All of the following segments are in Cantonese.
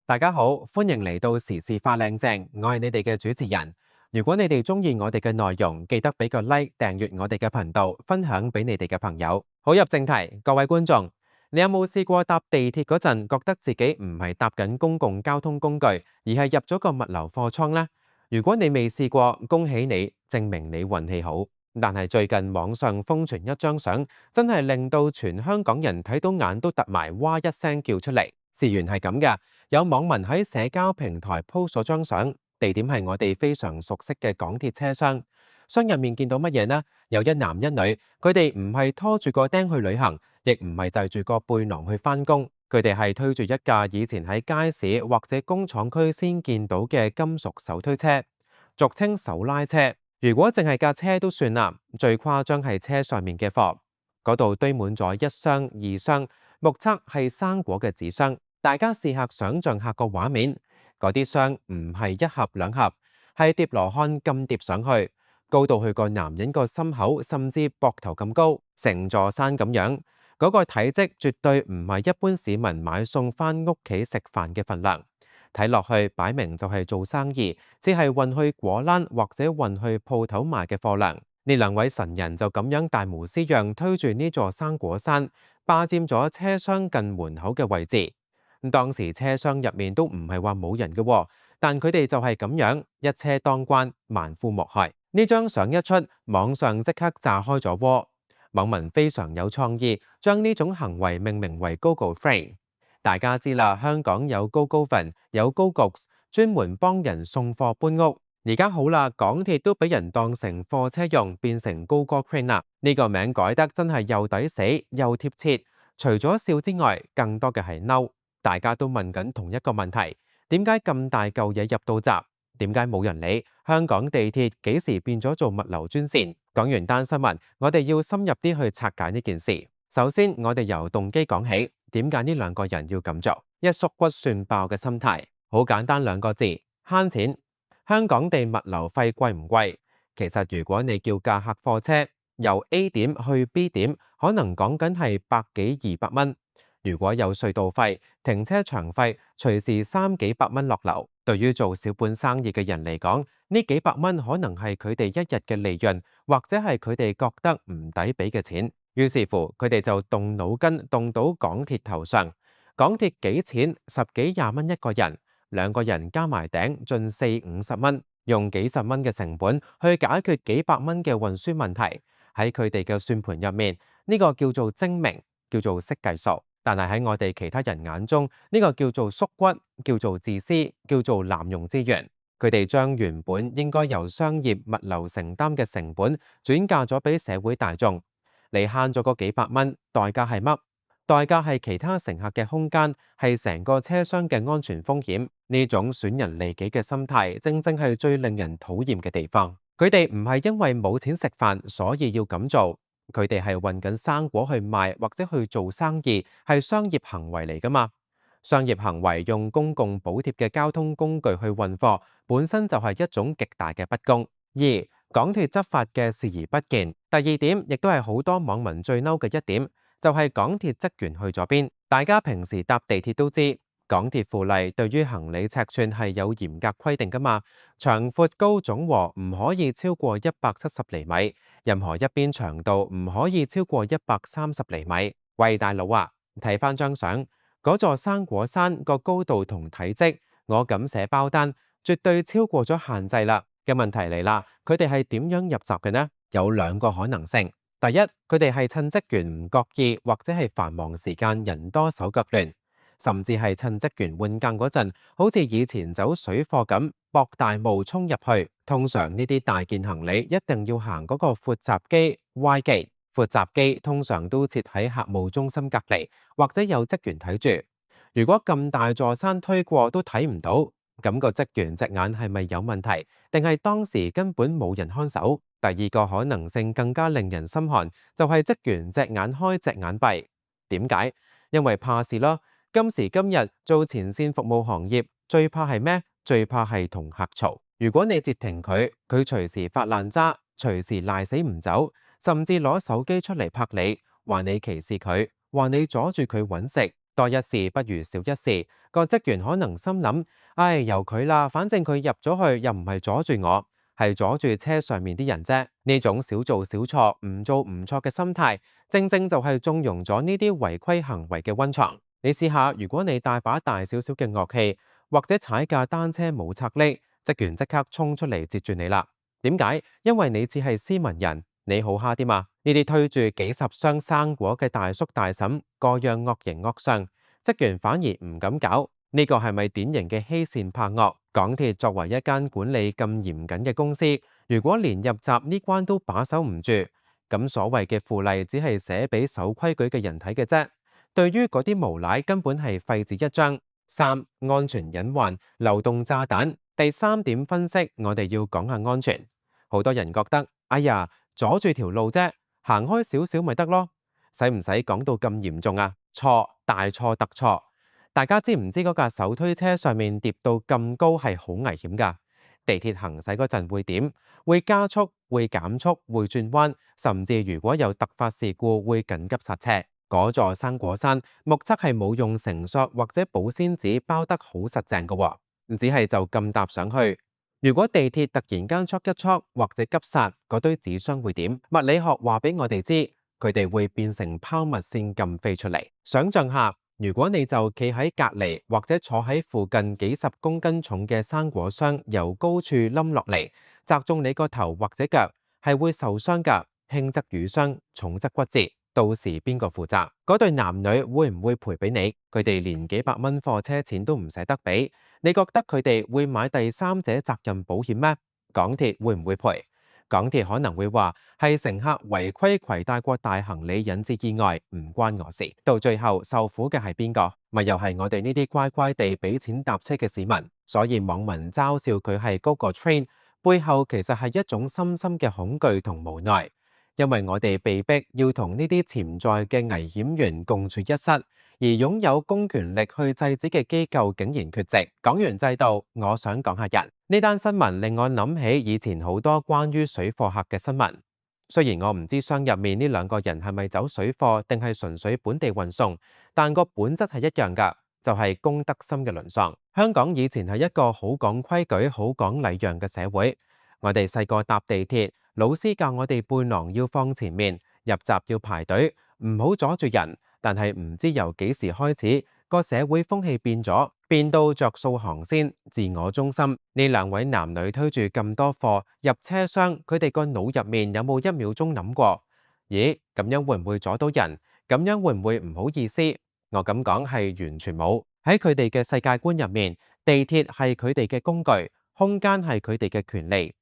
大家好，歡迎嚟到時事發靚正，我係你哋嘅主持人。如果你哋中意我哋嘅內容，記得俾個 like，訂閱我哋嘅頻道，分享俾你哋嘅朋友。好，入正題，各位觀眾，你有冇試過搭地鐵嗰陣，覺得自己唔係搭緊公共交通工具，而係入咗個物流貨倉呢？如果你未試過，恭喜你，證明你運氣好。但係最近網上瘋傳一張相，真係令到全香港人睇到眼都突埋，哇一聲叫出嚟。事緣係咁嘅。有網民喺社交平台 post 咗張相，地點係我哋非常熟悉嘅港鐵車廂。箱入面見到乜嘢呢？有一男一女，佢哋唔係拖住個釘去旅行，亦唔係遞住個背囊去返工，佢哋係推住一架以前喺街市或者工廠區先見到嘅金屬手推車，俗稱手拉車。如果淨係架車都算啦，最誇張係車上面嘅貨，嗰度堆滿咗一箱、二箱，目測係生果嘅紙箱。大家試下想像下個畫面，嗰啲箱唔係一盒兩盒，係疊羅漢咁疊上去，高到去個男人個心口，甚至膊頭咁高，成座山咁樣。嗰個體積絕對唔係一般市民買餸返屋企食飯嘅份量。睇落去擺明就係做生意，只係運去果欄或者運去鋪頭賣嘅貨量。呢兩位神人就咁樣大模斯樣推住呢座生果山，霸佔咗車廂近門口嘅位置。當時車廂入面都唔係話冇人嘅，但佢哋就係咁樣一車當關，萬夫莫開。呢張相一出，網上即刻炸開咗鍋。網民非常有創意，將呢種行為命名為 GoGo Train。大家知啦，香港有 GoGoVan，有 GoGo's，專門幫人送貨搬屋。而家好啦，港鐵都俾人當成貨車用，變成 GoGo Train 啦。呢個名改得真係又抵死又貼切。除咗笑之外，更多嘅係嬲。大家都問緊同一個問題，點解咁大嚿嘢入到閘？點解冇人理？香港地鐵幾時變咗做物流專線？講完單新聞，我哋要深入啲去拆解呢件事。首先，我哋由動機講起，點解呢兩個人要咁做？一縮骨算爆嘅心態，好簡單兩個字，慳錢。香港地物流費貴唔貴？其實如果你叫架客貨車由 A 點去 B 點，可能講緊係百幾200蚊。如果有隧道費、停車場費，隨時3幾百蚊落樓。對於做小本生意嘅人嚟講，呢幾百蚊可能係佢哋一日嘅利潤，或者係佢哋覺得唔抵俾嘅錢。於是乎，佢哋就動腦筋，動到港鐵頭上。港鐵幾錢？10幾20蚊一個人，兩個人加埋頂，盡40、50蚊，用幾十蚊嘅成本去解決幾百蚊嘅運輸問題。喺佢哋嘅算盤入面，呢個叫做精明，叫做識計數。但係喺我哋其他人眼中，呢個叫做縮骨，叫做自私，叫做濫用資源。佢哋將原本應該由商業物流承擔嘅成本轉嫁咗俾社會大眾。你慳咗嗰幾百蚊，代價係乜？代價係其他乘客嘅空間，係成個車廂嘅安全風險。呢種損人利己嘅心態，正正係最令人討厭嘅地方。佢哋唔係因為冇錢食飯，所以要咁做。佢哋係運緊生果去賣或者去做生意，係商業行為嚟㗎嘛。商業行為用公共補貼嘅交通工具去運貨，本身就係一種極大嘅不公。二、港鐵執法嘅視而不見。第二點，亦都係好多網民最嬲嘅一點，就係港鐵職員去咗邊。大家平時搭地鐵都知，港鐵附例對於行李尺寸係有嚴格規定㗎嘛，長闊高總和唔可以超過170厘米，任何一邊長度唔可以超過130厘米。喂，大佬啊，睇返張相，嗰座生果山個高度同體積，我敢寫包單，絕對超過咗限制啦。嘅問題嚟啦，佢哋係點樣入閘嘅呢？有兩個可能性。第一，佢哋係趁職員唔覺意，或者係繁忙時間人多手腳亂。甚至係趁職員換更嗰陣，好似以前走水貨咁，博大霧衝入去。通常呢啲大件行李一定要行嗰個闊閘機 Y 記，闊閘機通常都設喺客務中心隔離，或者有職員睇住。如果咁大座山推過都睇唔到，咁個職員隻眼係咪有問題？定係當時根本冇人看守？第二個可能性更加令人心寒，就係職員隻眼開隻眼閉。點解？因為怕事咯。今時今日做前線服務行業，最怕係咩？最怕係同客嘈。如果你截停佢，佢隨時發爛渣，隨時賴死唔走，甚至攞手機出嚟拍你，話你歧視佢，話你阻住佢揾食。多一事不如少一事，個職員可能心諗：唉，由佢啦，反正佢入咗去又唔係阻住我，係阻住車上面啲人啫。呢種少做少錯，唔做唔錯嘅心態，正正就係縱容咗呢啲違規行為嘅溫床。你試下，如果你帶把大少少嘅樂器，或者踩架單車冇拆呢，職員即刻衝出嚟截住你啦。點解？因為你只係斯文人，你好蝦啲嘛？呢啲推住幾十箱生果嘅大叔大嬸，個樣惡形惡相，職員反而唔敢搞。呢個係咪典型嘅欺善怕惡？港鐵作為一間管理咁嚴謹嘅公司，如果連入閘呢關都把守唔住，咁所謂嘅附例只係寫俾守規矩嘅人睇嘅啫。對於嗰啲無賴根本係廢紙一張。三、安全隱患，流動炸彈。第三點分析，我哋要講下安全。好多人覺得，哎呀，阻住條路啫，行開少少咪得咯，使唔使講到咁嚴重啊？錯，大錯特錯。大家知唔知嗰架手推車上面疊到咁高係好危險㗎？地鐵行駛嗰陣會點？會加速、會減速、會轉彎，甚至如果有突發事故會緊急剎車。嗰座生果山目測係冇用繩索或者保鮮紙包得好實淨㗎喎，只係就咁搭上去。如果地鐵突然間挫一挫或者急剎，嗰堆紙箱會點？物理學話俾我哋知，佢哋會變成拋物線咁飛出嚟。想像下，如果你就企喺隔離或者坐喺附近幾十公斤重嘅生果箱由高處冧落嚟，砸中你個頭或者腳，係會受傷㗎，輕則瘀傷，重則骨折。到時邊個負責？嗰對男女會唔會賠俾你？佢哋連幾百蚊貨車錢都唔捨得俾，你覺得佢哋會買第三者責任保險咩？港鐵會唔會賠？港鐵可能會話係乘客違規攜帶過大行李引致意外，唔關我事。到最後受苦嘅係邊個？咪又係我哋呢啲乖乖地俾錢搭車嘅市民。所以網民嘲笑佢係高過 train，背後其實係一種深深嘅恐懼同無奈。因為我哋被逼要同呢啲潛在嘅危險源共處一室，而擁有公權力去制止嘅機構竟然缺席。講完制度，我想講下人。呢單新聞令我諗起以前好多關於水貨客嘅新聞。雖然我唔知箱入面呢兩個人係咪走水貨定係純粹本地運送，但個本質係一樣㗎，就係公德心嘅淪喪。香港以前係一個好講規矩、好講禮讓嘅社會。我哋細個搭地鐵，老師教我哋背囊要放前面，入閘要排隊，唔好阻住人。但係唔知由幾時開始，個社會風氣變咗，變到着數行先，自我中心。呢兩位男女推住咁多貨入車廂，佢哋個腦入面有冇一秒鐘諗過？咦，咁樣會唔會阻到人？咁樣會唔會唔好意思？我咁講係完全冇。喺佢哋嘅世界觀入面，地鐵係佢哋嘅工具，空間係佢哋嘅權利。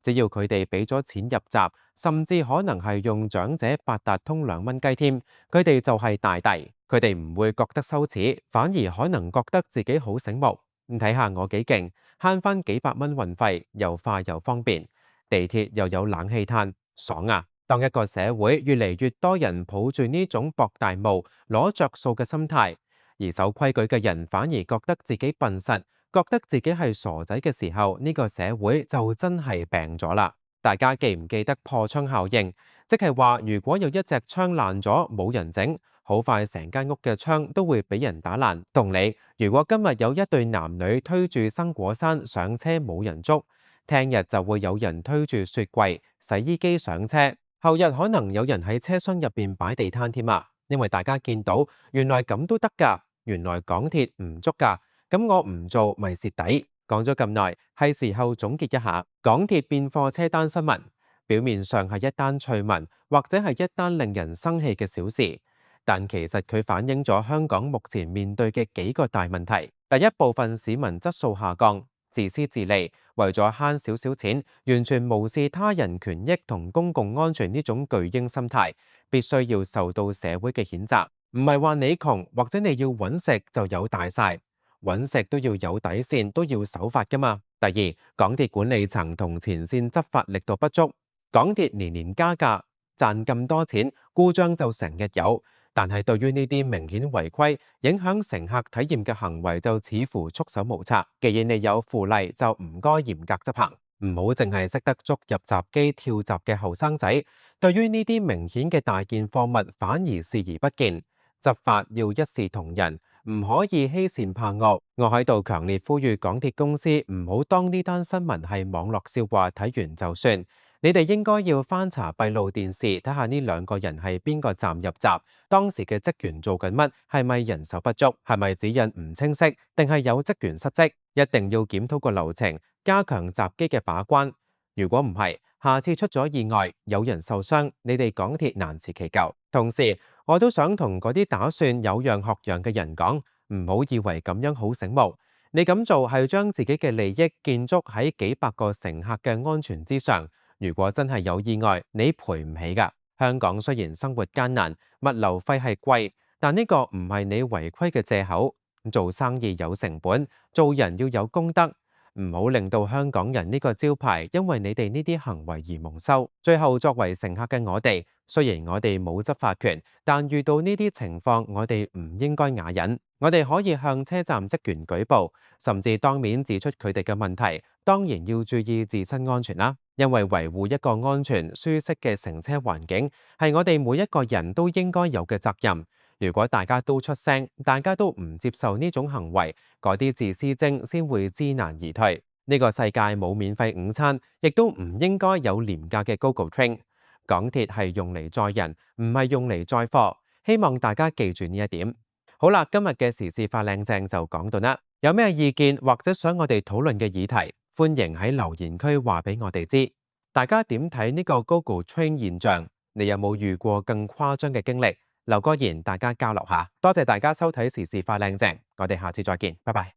只要佢哋俾咗錢入閘，甚至可能係用長者八達通2蚊雞添，佢哋就係大帝。佢哋唔會覺得羞恥，反而可能覺得自己好醒目。睇下我幾勁，慳翻幾百蚊運費，又快又方便，地鐵又有冷氣嘆，爽啊！當一個社會越嚟越多人抱住呢種博大霧、攞着數嘅心態，而守規矩嘅人反而覺得自己笨實，覺得自己係傻仔嘅時候，呢個社會就真係病咗啦。大家記唔記得破窗效應？即係話，如果有一隻窗爛咗，冇人整，好快成間屋嘅窗都會俾人打爛。同理，如果今日有一對男女推住生果山上車冇人捉，聽日就會有人推住雪櫃、洗衣機上車，後日可能有人喺車廂入邊擺地攤添啊！因為大家見到原來咁都得㗎，原來港鐵唔捉㗎。咁我唔做咪蝕底。講咗咁耐，係時候總結一下港鐵變貨車單新聞。表面上係一單趣聞，或者係一單令人生氣嘅小事，但其實佢反映咗香港目前面對嘅幾個大問題。第一部分市民質素下降，自私自利，為咗慳少少錢，完全無視他人權益同公共安全呢種巨嬰心態，必須要受到社會嘅譴責。唔係話你窮或者你要揾食就有大晒。揾食都要有底線，都要守法㗎嘛。第二，港鐵管理層同前線執法力度不足，港鐵年年加價，賺咁多錢，故障就成日有。但係對於呢啲明顯違規、影響乘客體驗嘅行為，就似乎束手無策。既然你有附例，就唔該嚴格執行，唔好淨係識得捉入閘機跳閘嘅後生仔。對於呢啲明顯嘅大件貨物，反而視而不見。執法要一視同仁，唔可以欺善怕惡。我喺度強烈呼籲港鐵公司唔好當呢單新聞係網絡笑話，睇完就算。你哋應該要翻查閉路電視，睇下呢兩個人係邊個站入閘，當時嘅職員做緊乜，係咪人手不足，係咪指引唔清晰，定係有職員失職？一定要檢討個流程，加強閘機嘅把關。如果唔係，下次出咗意外，有人受傷，你哋港鐵難辭其咎。同時，我都想同嗰啲打算有樣學樣嘅人講，唔好以為咁樣好醒目。你咁做係將自己嘅利益建築喺幾百個乘客嘅安全之上。如果真係有意外，你賠唔起㗎。香港雖然生活艱難，物流費係貴，但呢個唔係你違規嘅藉口。做生意有成本，做人要有公德，唔好令到香港人呢個招牌因為你哋呢啲行為而蒙羞。最後，作為乘客嘅我哋，雖然我哋冇執法權，但遇到呢啲情況，我哋唔應該啞忍。我哋可以向車站職員舉報，甚至當面指出佢哋嘅問題。當然要注意自身安全啦，因為維護一個安全舒適嘅乘車環境係我哋每一個人都應該有嘅責任。如果大家都出聲，大家都唔接受呢種行為，嗰啲自私精先會知難而退。呢個世界冇免費午餐，亦都唔應該有廉價嘅 GoGo Train。港鐵係用嚟載人，唔係用嚟載貨。希望大家記住呢一點。好啦，今日嘅時事快靚正就講到啦。有咩意見或者想我哋討論嘅議題，歡迎喺留言區話俾我哋知。大家點睇呢個 GoGo Train 現象？你有冇遇過更誇張嘅經歷？留個言，大家交流下。多謝大家收睇時事快靚正，我哋下次再見，拜拜。